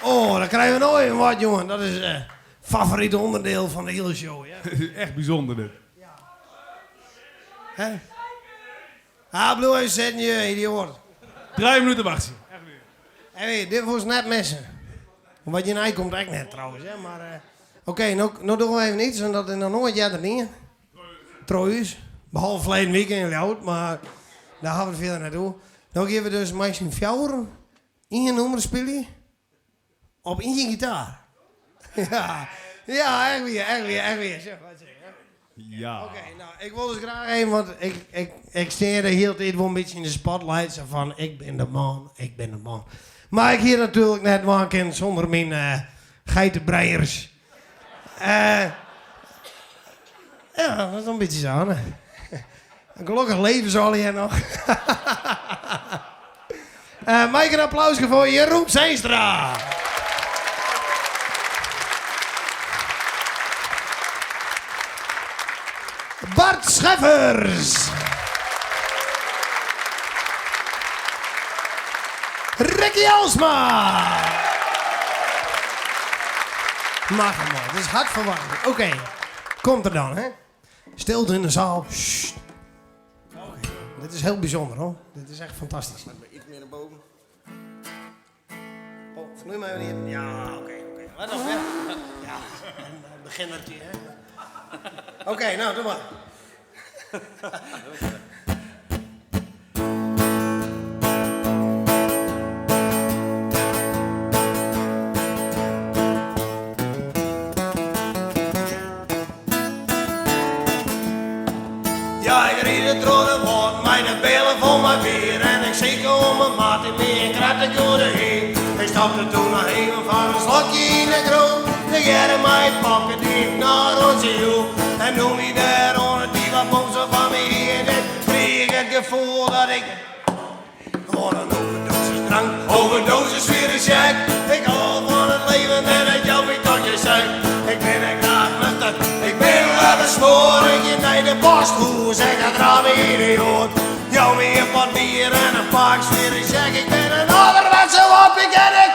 Oh, dan krijgen we nooit een wat, jongen. Dat is het favoriete onderdeel van de hele show. Ja. Echt bijzonder dit. Hè? Blue even zetten, je idioot. 3 minuten wachten. Hey, dit was net messen. Wat je nou komt echt net trouwens, hè. Maar oké, nou doen we even iets en dat is nog nooit jij er niet. Trouwens, behalve verleden weekend oud, maar daar gaan we verder naartoe. Nou geven we dus meisje 4 in je nummer spelen op in je gitaar. Ja, echt weer. Zeg, wat zeg je? Ja. Oké, nou, ik wil dus graag even, want ik steer de hele tijd wel een beetje in de spotlight. Zo van, ik ben de man. Maar ik hier natuurlijk net waken zonder mijn geitenbreiers. Ja, dat is een beetje zo, hè. Een gelukkig leven zal hier nog. Mag ik een applaus voor Jeroen Zijnstra. Bart Scheffers. Ricky Alsma. Mag hem wel, dat is hard verwacht. Oké, komt er dan, hè. Stilte in de zaal. Oké, dit is heel bijzonder, hoor. Dit is echt fantastisch. Iets meer naar boven. Oh, vernoei mij even niet. Ja, oké. Wat dan, hè? Ja, een beginnertje, hè. Oké, nou, doe maar. Ja, ik rijd het rode woord, mijn bellen voor mijn weer. En ik zeker om mijn maat in meer en krat ik door de heen. Ik stapte toen nog even van een slokje in de kroon. Ik had mijn pakken diep naar onze hiel. En toen wie daar onder die wat bonzen van me hier. En kreeg ik het gevoel dat ik gewoon een overdosis drank, overdosis weer een check. Ik hou van het leven en het jou niet tot je zegt. Ik ben een graag nuchter, ik ben wel besmoren. Je naar de posthoes en gaat ramen idioot. Jou meer wat bier en een pak weer een check. Ik ben een ouderwetse wappie en ik.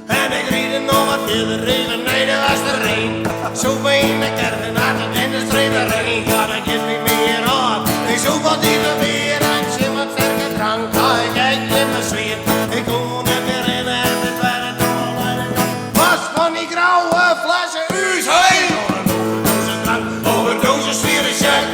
En ik ried er nog wat verder, reden, nee, dat was de reen. Zo ben je in de kerk en had het in de streep erin. Ja, dat geeft me meer aan. Ik zoek wat dieper weer en ik zie wat verder drank. Ik kijk in mijn zweet, ik kom net weer in en het werd door. Was van die grauwe flessen u's heen. Overdosis drank, overdosis weer een check.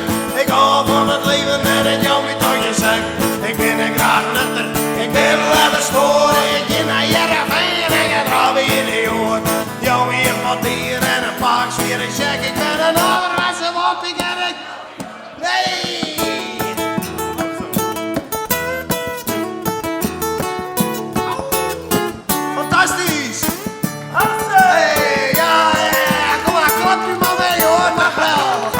Ik hou van het leven en het jou niet tot je zegt. Ik ben een graag nutter, ik ben wel bestoren. Ik ga naar Jereveen en ik ga weer in de hoort. Jou weer wat bier en een pak weer een check. Ik ben een ouderwetse wappie en ik. Nee! Fantastisch! Hey, ja, kom maar, klap je maar mee hoor, mag wel.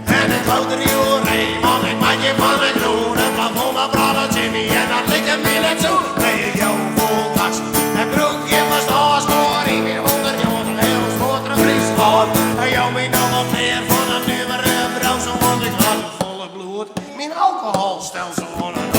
En ik wou er niet doorheen, want ik maak je van het groen. En plafond naar brother Jimmy en dat ligt hem in het zo. Nee, ik jou vol kast. En broekje van staarsnoor, ik ben 100 jaar een heel grotere vries gehad. En jou mee nog wat meer van een nummere vrouw, zo want ik had het volle bloed. Mijn alcoholstelsel van een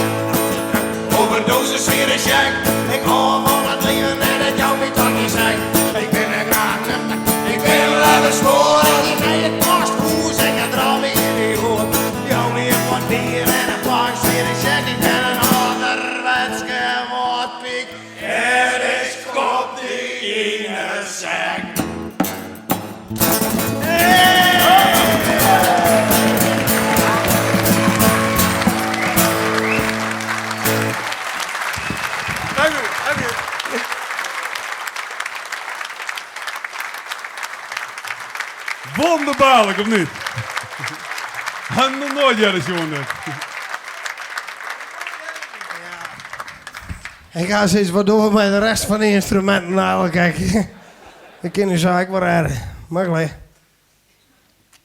overdosis weer een check. Ik hou van het leven en het jou niet wat je zegt. Ik ben een graag nuchter, ik ben wel besmoren. Ik ben het posthoes en ik draai me in die hoort. Jou meer wat bier en een pak weer een check. Ik ben een ouderwetse watpiek en ik kop die in een zak. Wonderbaarlijk, of niet? Had nog nooit jaren jongen. Ik ga eens eens wat door met de rest van de instrumenten naar kijken. Ik ken nu zaak wel redden. Maar gelijk.